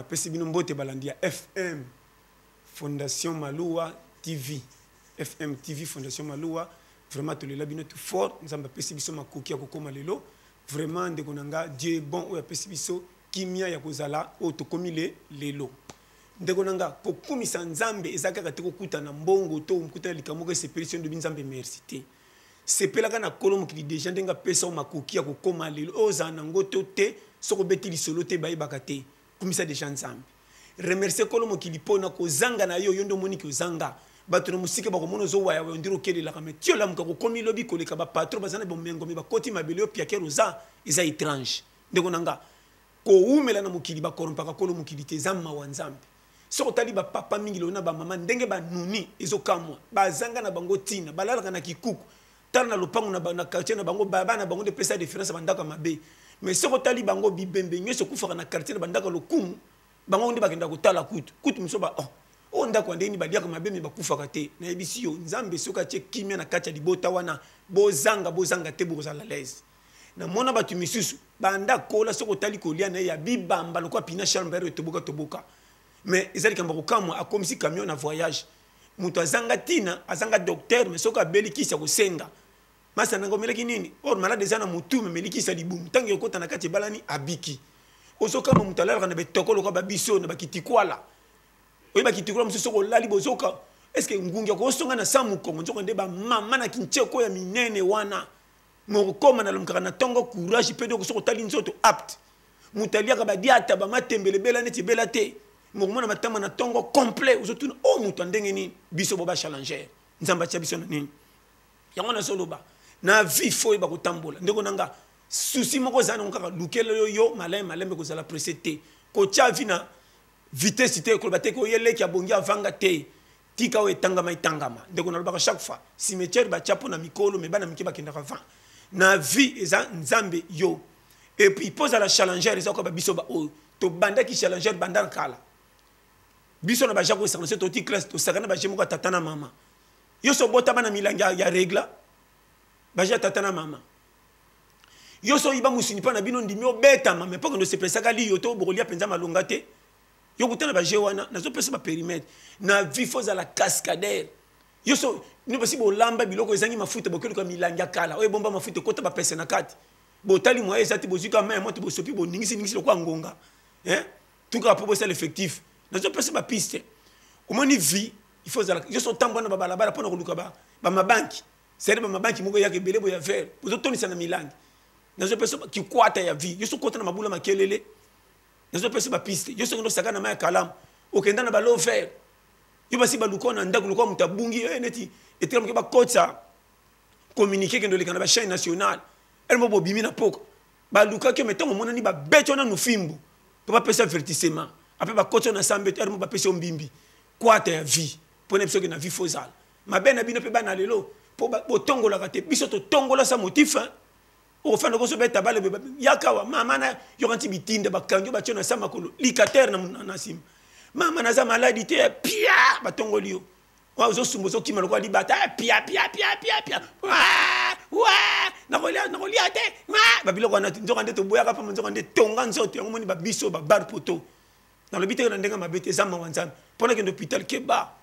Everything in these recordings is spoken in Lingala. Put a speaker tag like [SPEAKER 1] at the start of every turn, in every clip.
[SPEAKER 1] pesi bino mbote balandia FM Fondation Maloua TV. FM TV Fondation Maloua. Vraiment, tu l'as bien tout fort. Nous avons pesi biso makoki ya kokoma lelo. Vraiment, ndeko nanga, Dieu est bon. Oya pesi biso kimia ya kozala. O to komi lelo. Ndeko nanga, kokumisa nzambe ezaka kateko kuta na mbongo to mkuta likamoga sepelation de binzambe merci te. Sepelaka na kolomo ki déjà ndenga pesa o makoki ya kokoma lelo. O za nango to te soko beti lisolo te bayi bakate. Kumisa déjà nzambe. Remercier kolomo ki lipona ko zanga na yo yondo moni ki zanga. Bato na musike ba komono zo waya ndiro kele la kame tio lam ka ko komi lobi ko le ka ba patron bazana bo mengo mi ba koti mabele pia kero za eza étrange. Ndeko nanga ko umela na mukili ba korompaka kolomo ki litezama wa nzambe. Soko tali ba papa mingi lona ba mama ndenge ba nuni ezokamwa bazanga na bango tina balala na kikuku tala na lopango na quartier na bango baba na bango de pesa différence bandaka mabe mais soko tali bango bibembe nyoso kufaka na quartier na bandaka lokumu bango ndi bakenda kotala kutu musoba o ndako ndeni baliaka mabe me bakufaka te na ebisi yo nzambe soka che kimia na kacha libota wana bozanga te bozala l'aise na mona batu misusu banda kola soko tali kolia na ya bibamba lokwa pina chambre toboka mais ezali kamba kokamwa akomisi camion na voyage mutu azanga tina azanga docteur mais soka belikisa kosenga masa nango meleki nini or malade zana mutu me melikisa libumu tangi okota na kati balani abiki osoka mo mutalala na betokolo kwa babiso na bakitikwala oyi bakitikwala musu soko lali bozoka est-ce que ngungi ko songa na samu kongo nzoko ndeba mama na kincheko ya minene wana mo koma na lumkaka na tongo courage pedo ko soko tali nzoto apte mutalia ka badiata ba matembele bela neti bela te mona matama na tongo complet uzotuna o mutu ndenge ni biso boba challenger nzamba cha biso na nini yango na soloba na vie fo ba kotambola ndeko nanga souci moko zana ngaka lukelo yo malembe ko zala presete ko cha vina vitesse te ko bateko yele ki abongi avanga te tika o etangama ndeko na loba chaque fois cimetière ba chapo na mikolo me bana miki bakenda ka vent na vie eza nzambe yo et puis pose à la challenger eza ko ba biso ba o to banda ki challenger banda kala biso na ba jako sa na to ti classe to sakana ba jemo ko tatana mama yo so bota bana milanga ya regla ba ja tatana mama yo so iba musini pa na bino ndimi obeta mama poko ndo se pesaka li yo to bokolia penza malonga te yo kutana ba jewana na zo pesa ba périmètre na vie foza la cascadère yo so ni basi bo lamba biloko ezangi mafuta bokelo ka milanga kala oye bomba mafuta kota ba pesa na kati botali mo ezati bozuka mais moi to bosopi bo ningisi lokwa ngonga tout cas pour ça l'effectif na zo pesa ba piste au moins ni vie il faut ça yo so tambo na balabala pona koluka ba mabanki c'est ba mabanki moko ya kebele bo ya faire bozo toni sana milanga na zo pesa ki kwata ya vie yo so kota na mabula makelele na zo pesa ba piste yo so ndo saka na maya kalam okenda na ba lo faire yo basi ba lukona ndako lukwa mutabungi neti etela mke ba kotsa communiquer kendo lekana ba chaîne nationale elle mo bo bimi na poko ba luka ke metongo mona ni ba beto na nufimbu to ba pesa avertissement après ba kotsa na sambe elle mo ba pesa mbimbi kwata ya vie pona biso ke na vie fozal mabena bino pe bana lelo po tongola kate biso to tongola sa motif o fana ko so beta bale yakawa mama na yokanti bitinde bakanjo ba tshona sa makolo likater na sim mama na za maladie te pia batongoli yo wa zo sumbo zo kimalo kwa libata pia wa na kolia te ba biloko na nzoka nde to boya ka pa nzoka nde tonga nzoto yango moni ba biso ba bar poto na lobite na ndenga mabete za mawanzana pona ke hôpital keba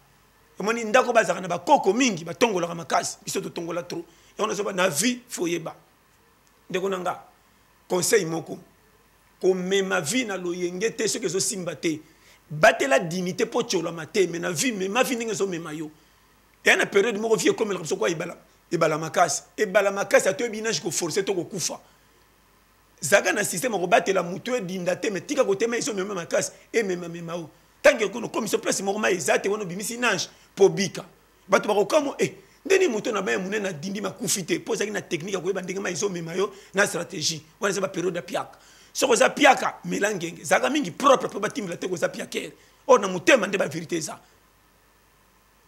[SPEAKER 1] moni ndako bazaka na ba koko mingi batongola ka makasi biso to tongola trop yango na zo ba na vie foyeba ndeko nanga conseil moko ko mema vie na loyenge te ce que zo simba te batela dignité po tchola mate mais na vie mais ma vie ndenge zo mema yo et na période moko vie comme la so kwa ibala makasi ato binage ko forcer to ko kufa zaga na système ko batela mutu e dinda te mais tika ko tema iso mema makasi e mema o tangi ko no comme so place moko ma ezate wono bimisi nage po bika bato bako kamo ndeni mutu na ba munena dindi makufite poza ki na technique ko yeba ndenge ma iso mema yo na stratégie wana se ba période ya piaka soko za piaka melangenge zaga mingi propre po batimela te ko za piakere o na mutema nde ba vérité za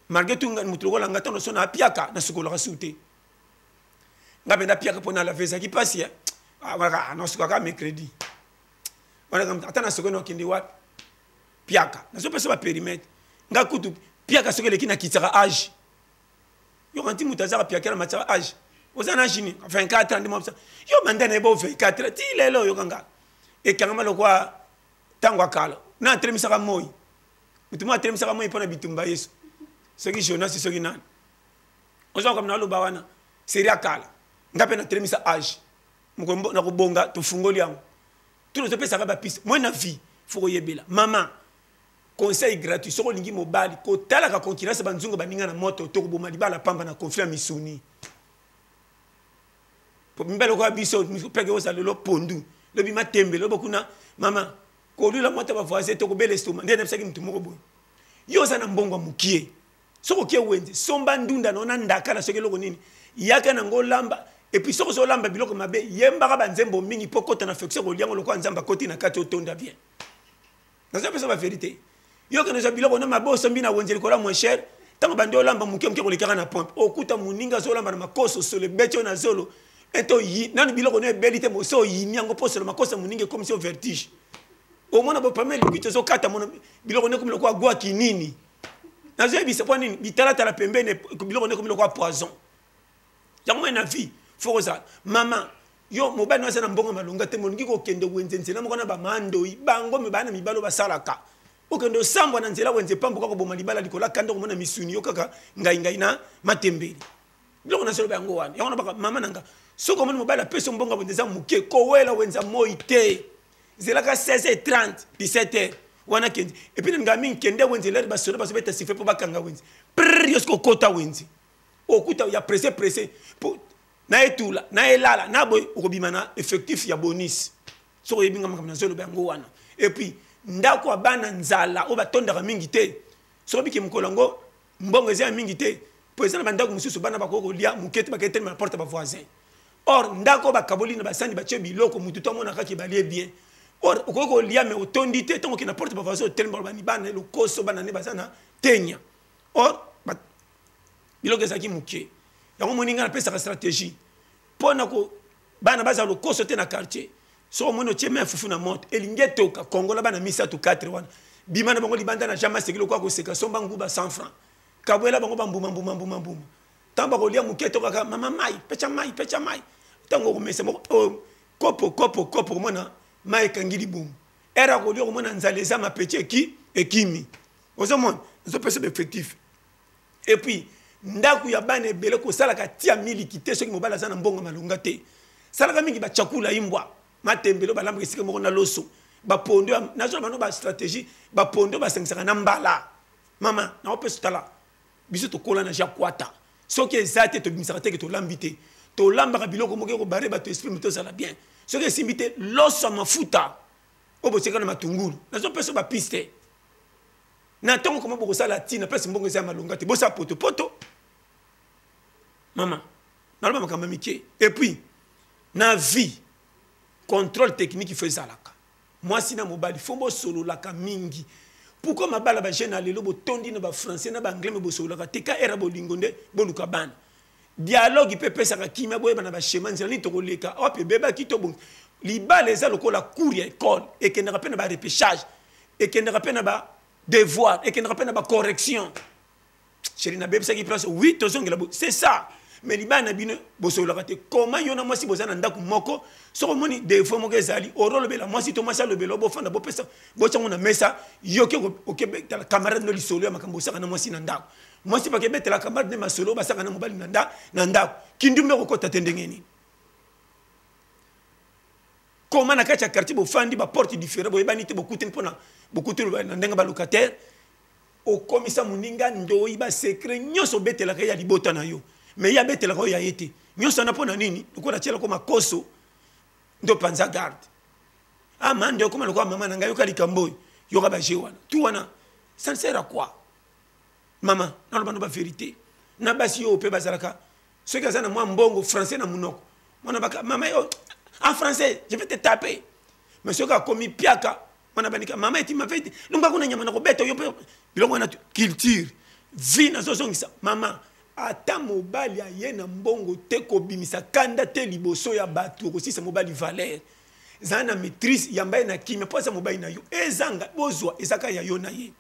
[SPEAKER 1] malgré tout mutu ko langa tono sona piaka na soko la sute ngabe na piaka pona la veza ki passe waka na soko ka mercredi wana kam atana soko no kindi wapi piaka na so pesa ba périmètre ngakutu piaka soko le kina kitaka âge yo kanti mutazaka piaka na mataka âge ozana jini 24 ans de moi yo mandana ebo 24 ti lelo yo kanga e kanga malo kwa tangwa kala na atelemisaka moi mutu mo atelemisaka moi mpona bitumba yesu soki Jonas soki nani ozo comme naloba wana série akala ngape na telemisa âge muko na kobonga tofungoli yango tout le topesaka ba piste moi na vie faut koyebela maman conseil gratuit soko lingi mobali kotala ka concurrence banzungu baninga na moto to koboma libala pamba na conflit misuni po mbelo ko biso peke osa lelo pondu le bima tembe lo bokuna mama ko lula moto ba voisin to ko bele stoma ndene psaki mtu moko boy yo za na mbongo mukie soko kie wenze somba ndunda na ndaka na soki loko nini yaka na ngolamba et puis soko so lamba biloko mabe yemba ka banzembo mingi pokota na fexer ko liango lokwa nzamba koti na kati otonda bien na ça c'est la vérité yo kana za biloko na maboso mbina wenze likola moins cher tango bando lamba mukie mukie ko likaka na pompe okuta muninga so lamba na makoso so le becho na zolo eto yi nani biloko na belite mo so yi nyango poso na makosa muninge comme si au vertige au mona bo pamela likito so kata mona biloko ne comme le kwa gwa kinini na zo bi se kwa nini bitala tala pembene biloko ne comme le kwa poison yango na vie faut ça maman yo mobali na sana mbongo malunga te moningi ko kende wenzenze na mokona ba mando bango me bana mibalo basalaka okendo sambwa na nzela wenze pambo kako boma libala likola kando ko mona misuni yo kaka ngai na matembeli biloko na solo bango wana yango na baka mama nanga soko mona mobali apeso mbongo wenze muke ko wela wenza moite zelaka 16h30 17h wana kendi et puis ngami kende wenze le basoda baso beta sife po bakanga wenze prr ko kota wenze okuta ya pressé pour na etula na elala na boy okobimana effectif ya bonus soko yebinga makamna zolo bango wana et puis ndako abana nzala o batondaka mingi te soko biki mukolango mbongo ezia mingi te po ezana bandako mususu bana bakoko lia mukete bakete na porte ba voisin or ndako bakaboli na basandi bache biloko mutu to mona kaki balie bien or okoko lia me otondi te tongo kina porte ba voisin tel mba bani bana lo koso bana ne bazana tenya or biloko ezaki muke yango moninga na pesa stratégie pona ko bana baza lo koso te na quartier so mono cheme fufu na moto elinge toka kongola bana misa to 4 wana bimana bango libanda na jamais sekilo kwa ko seka somba nguba 100 francs kabwela bango bambuma tamba ko lia muke toka ka mama mai pecha mai tango ko mese mo kopo mona mai kangili bum era ko lia ko mona nzaleza ma peche ki ekimi ozomon zo pesa effectif et puis ndaku ya bana ebele ko salaka tia miliki te soki mobala za na mbongo malunga te salaka mingi ba chakula imbwa matembelo balamba kisike moko na loso ba pondo na zo bano ba stratégie ba pondo ba sengsaka na mbala mama na opeso tala biso to kola na jakwata soki ezate to bimisaka te ke to lambite to lamba ka biloko moko ko bare ba to esprit to sala bien soki simbite loso mafuta obo seka na matungulu na zo peso ba piste na tongo koma boko sala tina pesa mbongo za malunga te bosa poto mama naloba makamba mike et puis na vie contrôle technique fait zalaka moi sina mobali fombo solo laka mingi pourquoi mabala ba jeune alelo bo tondi na ba français na ba anglais me bo solo laka te ka era bo lingonde bo luka bana dialogue peut pesa ka kimia boye bana ba schéma nzela to koleka hop beba kito bon libala eza lokola cours ya école et que ne rappelle ba repêchage et que ne rappelle ba devoir et qui ne rappelle pas correction. Chérie, na bébé ça qui place 8 c'est ça. Mais libana bino boso la raté comment yona moi si bozana ndaku moko so moni des fois mo kezali orolo bela moi si to masa le belo bo fanda bo pesa bo tsango na mesa yoke o Québec la camarade no li solo ya makambo saka na moi si na ndaku moi si pa Québec la camarade ne ma solo ba saka na mobali na ndaku kindumbe ko kota tendengeni. Comment na kacha quartier bo fandi ba porte différent bo ebani te beaucoup te pona beaucoup te na ndenga ba locataire au commissaire muninga ndoi ba secret nyoso betela ka ya libota na yo mais ya betela ko ya yete nyoso na pona nini ko na tiela ko makoso ndo panza garde ah man ndo ko maloko mama nanga yo kali kamboy yo ka ba jewana tu wana ça sert à quoi mama na lo ba vérité na basi yo pe bazalaka ce que ça na moi mbongo français na munoko mona baka mama yo en français, je vais te taper. Mais ce qui a commis piaka, maman tu m'as fait, nous pas qu'on a nyama na robeto yo pe, bilongo na culture, vie na zozongisa, maman, ata mobali ya na mbongo te ko bimisa kanda te liboso ya batu ko si sa mobali valeur. Zana maîtrise yamba na kimia po sa mobali na yo, ezanga bozwa ezaka ya yo na ye.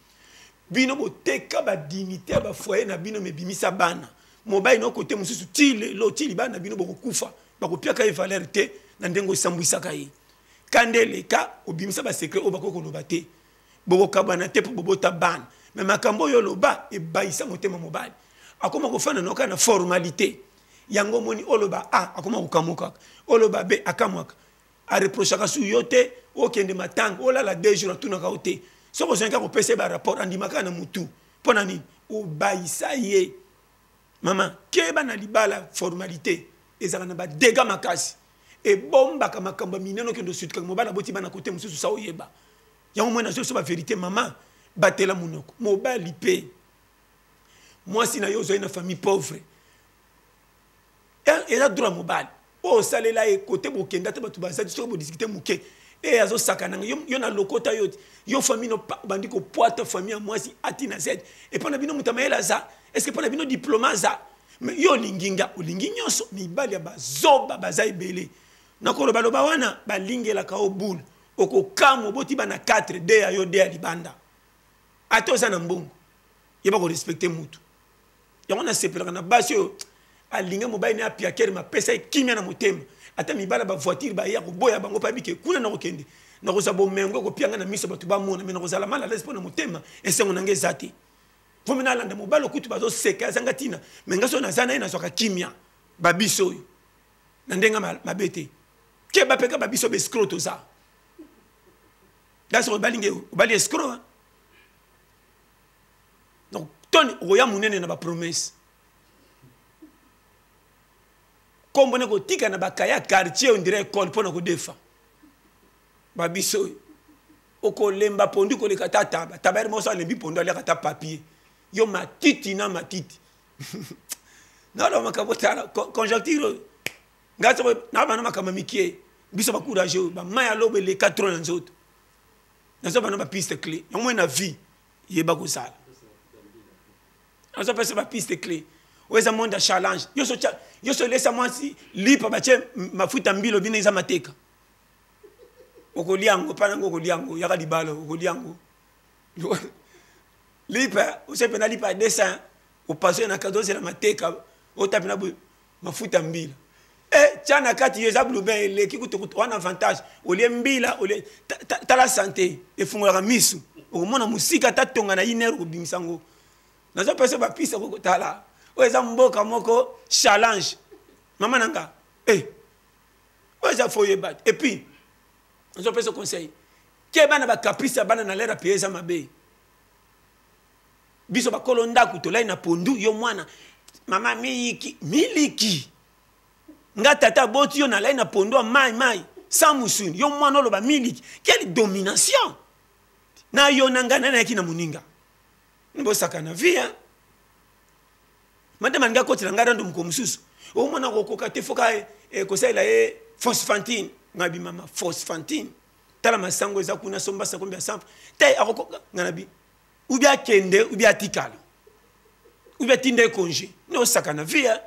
[SPEAKER 1] Bino boteka ba dignité ba foyer na bino me bimisa bana. Mobali no côté mususu tile lo tili bana bino bokufa, ba ko piaka e valeur te. Nandengo sambwisa kai kandele ka obimisa ba secret obako ko lobate bobo kabana te po bobo taban mais makambo yo loba e baisa motema mobali akoma ko fana noka na formalité yango moni oloba a akoma ko kamoka oloba b akamwaka a reprochaka su yote okende matanga olala 2 jours tunaka ote soko zenga ko pese ba rapport andimaka na mutu pona nini o baisa ye mama keba na libala formalité ezaka na ba dégâts makasi e bomba kama kamba mineno kendo sutka mobala boti bana côté mususu sa oyeba yango mona so ba vérité mama batela munoko mobali pe moi si na yo zo na famille pauvre et la droit mobile o salela e côté bokenda te batu bazadi so bo discuter muke e azo sakana yo na lokota yo famille no bandi ko poite famille à moi si atina z et pona bino mutamaela za est-ce que pona bino diplôme za mais yo linginga olingi nyonso mibali ya bazoba bazai belé nakolo baloba wana balingela ka obul okokamo boti bana 4 d ya yo d ya libanda atoza na mbongo yeba ko respecter mutu yango na sepelaka na basi yo alinga mobali ne apia kere ma pesa kimia na motema ata mibala ba voiture ba ya ko boya bango pa bike kuna na kokende na ko sabo mengo ko pianga na miso batu ba mona me na ko zala mala lespo na motema esengo nange zati fomina landa mobali kutu bazo seka zanga tina menga so na zana ina soka kimia ba biso yo na ndenga mabete ke ba peka ba biso be scroto za daso balinge obali escroc donc ton oya munene na ba promesse comme on a tika na bakaya quartier on dirait école pour na defa babiso oko lemba pondu ko le kata taba tabaire mo so lembi pondu ale kata papier yo matiti na matiti na lo makabotala conjoncture ngato na bana makamamikie biso ba courageux ba maya lobe les 4 ans nzoto na so bana ba piste clé yo mo na vie yeba ko sala na so pesa ba piste clé weza monde challenge yo so laisse moi si lipa ba che mafuta mbilo bina iza mateka okoliango pana ngokoliango yaka libalo okoliango lipa usepe na lipa dessin o passer na 14 na mateka o tapina mafuta mbilo tiana kati yeza blubin le kikuto wana avantage olie mbila olie tala santé efungola misu okomona musika tatonga na iner ko bimisango nazo pesa ba pisa ko tala oza mboka moko challenge maman nanga oza foye bat et puis on se fait ce conseil ke bana ba caprice bana na lera pesa mabe biso ba kolonda kutola na pondu yo mwana mama miliki nga tata boti yo na la na pondu mai sans musuni yo mwana lo ba miliki quelle domination na yo nanga na yaki na muninga mbo sakana via madame nga koti ngara ndo mkomsusu o mwana kokoka te foka kosela phosphantine ngabi mama phosphantine tala masango eza kuna somba sa kombia sample te akokoka nganabi ubia kende ubia tikala ubia tinde congé no sakana via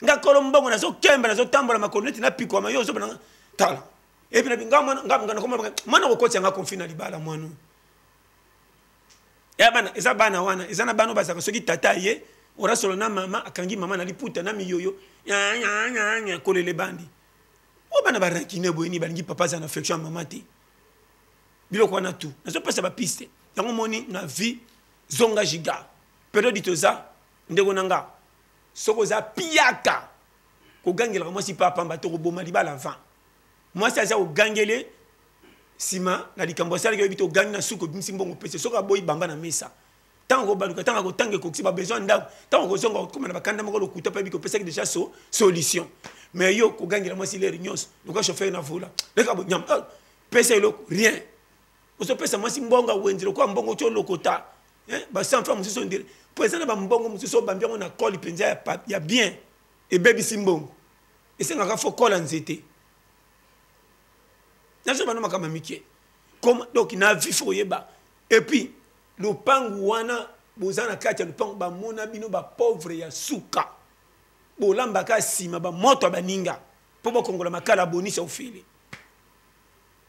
[SPEAKER 1] nga kolombongo nazo kemba nazo tambola makoneti na piko ma yo zo bana tala epi na binga ngana koma mwana kokoti nga confina libala mwana ya bana eza bana wana eza na bano basaka soki tata ye ora solo na mama akangi mama na liputa na miyoyo nya kolele bandi o bana barakine boyini balingi papa za na affection mama te biloko wana tout nazo pesa ba piste yango moni na vie zonga giga période toza ndeko nanga soko za piaka ko gangela moi si papa mba to ko boma libala avant moi ça za o gangele sima na likambo sala ke bito gangi na suko bimsimbongo pese soko boy bamba na mesa tango baluka tango tango ko si ba besoin ndako tango ko zonga ko na bakanda moko lokuta pa biko pesa ki déjà solution mais yo ko gangela moi si les réunions donc ka chauffeur na vola le ka bo nyam pesa lo rien o so pesa moi si mbonga wendiro ko mbongo cho lokota ba sans femme muso ndire pesa na ba mbongo muso ba mbiongo na call penza ya bien et baby simbongo et c'est ngaka fo call nzete na so ba no makama mikie comme donc na vie fo yeba et puis le pangu wana bozana kati le pangu ba mona bino ba pauvre ya suka bolamba ka sima ba moto ba ninga po ba kongola makala bonisa ofili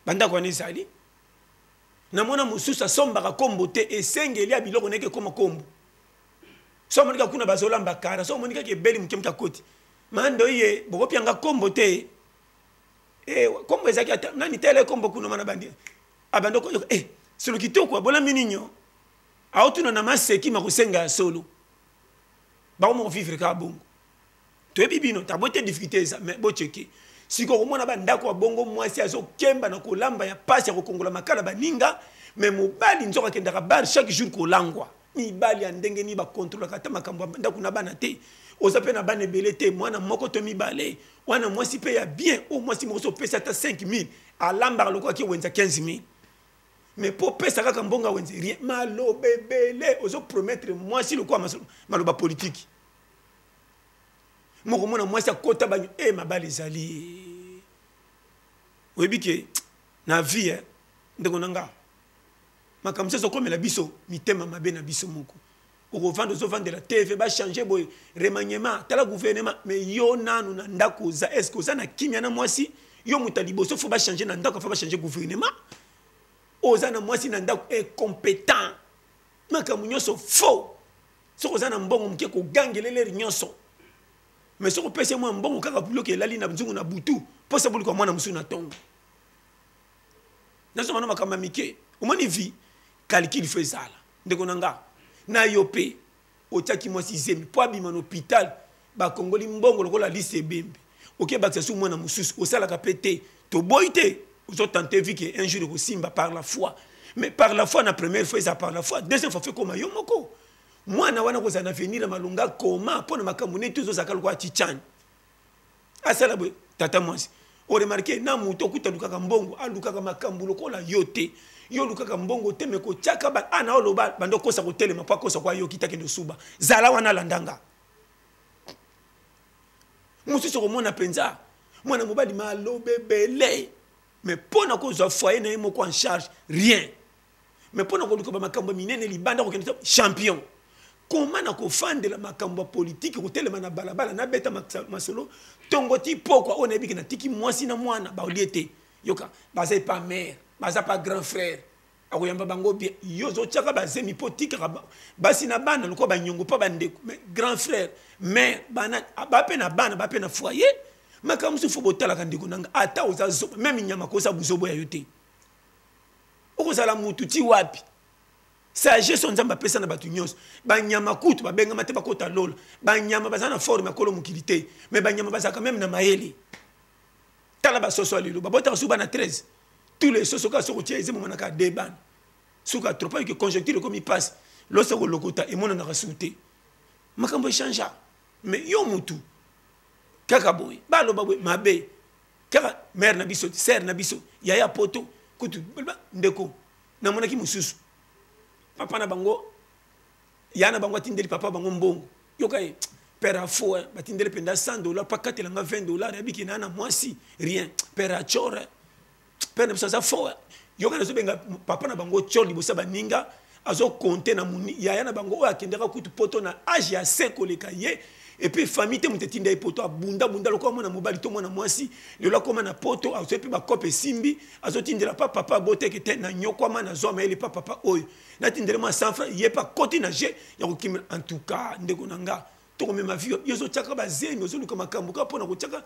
[SPEAKER 1] banda kwa nisali na mona mususa somba ka kombo te esengeli ya biloko neke koma kombo so monika kuna bazolamba kara so monika ke beli mkemta koti mando ye bokopianga kombo te kombo ezaki nani tele kombo kuna mana bandi abando ko solo kitoko abola mininyo aotuna na maseki makosenga ya solo bakomo vivre ka bongo toyebi bino tabote difficulté eza mais bocheke siko komona bandako ya bongo mwasi azokemba na kolamba ya pasi ya kokongola makala baninga mais mobali nzoka kendaka bar chaque jour kolangwa mibali ya ndenge ni bakontrolaka ata makambo ya ndako na bana te oza mpe na bana ebele te mwana moko to mibale wana mwasi mpe ya bien o mwasi moko so opesa ata 5000 alambaka lokola wenza 15000 mais po pesa kaka mbonga wenze rien maloba ebele ozopromettre mwasi lokola maloba politique moko mona mwasi akota banyo mabali ezali oyebi ke na vie ndeko na nga makambo so komela biso mitema mabe na biso moko okovanda ozovandela tv bachange boye remaniement tala gouvernement mais yo nanu na ndako oza estce oza na kimia na mwasi yo moto ya liboso fo bachange na ndako fo bachange gouvernement oza na mwasi na ndako incompétent makambo nyonso faux soki oza na mbongo moke kogangelela nyonso mais soki opesi mwa mbongo kaka biloko elali na nzungu na butu mposa bolukwa mwana mosusu na ntongo nazomana makambo ya mike omoni vi calcul fo ezala ndeko na nga na yo mpe otiaki mwasi zemi mpo abima na hôpital bakongoli mbongo lokola lise ebembe okebakisa su mwana mosusu osalaka mpe te toboyi te ozotante vi ke un jour ekosimba par la foi mais par la foi na première fois eza par la foi deuxième fois fe koma yo moko mwana wana kozala na avenir malonga koma mpo na makambo neti ozozalaka lokola tichani asala boye tata mwasi oremarke na moto okuta alukaka mbongo alukaka makambo lokola yo te yo lukaka mbongo te me kotiaka ana oloba bando kosa kotelema po akosa kwa yo kitakende suba zala wana alandanga mosusu komona mpenza mwana mobali maloba ebele mais mpo na kozwa foyer na ye moko en charge rien mais mpo na koluka bamakambo minene libanda kokende champion koma na kofandela makambo ya politike kotelema na balabala nabeta masolo tongo ti pokwa oyo nayebi ke natiki mwasi na mwana baolie te yoka baza pa mère baza pa grand frère akoyamba bango bien yo ozotiaka bazemi mpo tikaka basi na bana lokola banyongo mpo bandeko mais grand frère mère bape na bana bape na foyer makambo mosusu fo botalaka ndeko nanga ata oza zoba meme nyama koza buzoboya yo te okozala mutu ti wapi sagesse nzambe apesa na bato nyonso banyama kutu babengama te bakota lola banyama baza na forme ya kolo mokili te mais banyama bazalaka meme na mayele tala basoso ya lelo babotaka su bana 13 tous les soso kaka soko tia eze momanaka de bana soka trop pas que conjoncture ekomi passe loso kolokota emonanaka su te makambo echangea mais yo mutu kaka boye baloba boye mabe kaka mère na biso sœur na biso yaya poto kutu ndeko namonaki mosusu papa na bango yana bango atindeli papa bango mbongo yoka ye père a faux batindeli penda $100 pa katelanga $20 yabiki na mwasi rien père a chora père na biso faux yoka na zobenga papa na bango chor libosa baninga azo compter na muni yaya na bango akendeka kutu poto na âge ya seko leka ye et puis famille te mutetinda e poto abunda bunda lokwa mwana mobali to mwana mwasi lelo koma na poto azo pe ba kope simbi azo tindela papa boteke te na nyokwa mana zo ma ele papa oyo na tindela ma 100 francs ye pa koti na je ya kokimela en tout cas ndeko nanga to ko mema vie yozo chaka ba zemi ozo luka makambo ka pona ko chaka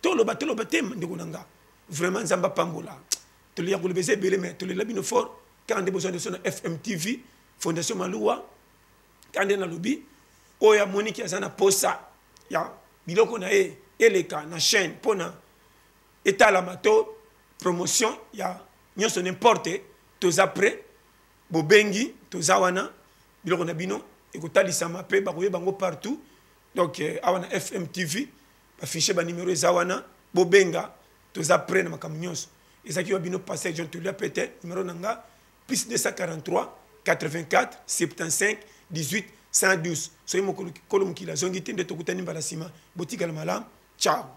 [SPEAKER 1] toloba te ndeko nanga vraiment nzamba pambola to le ya ko lebeze belé mais to le labino fort quand on a besoin de son FMTV Fondation Maloua quand on a lobby oya Monique azana posa ya biloko na eleka na chaîne pona etala mato promotion ya nyonso n'importe toza prêt bobengi toza wana biloko na bino ekotalisa mape bakoye bango partout donc awana FMTV ba ficher ba numéro eza wana bobenga toza prêt na makambo nyonso ezaki wa bino passer John Tulia Peter numéro nanga plus 243 84 75 18 112 soyez mon colombe qui la zongi tende tokutani mbala sima botika la malam ciao.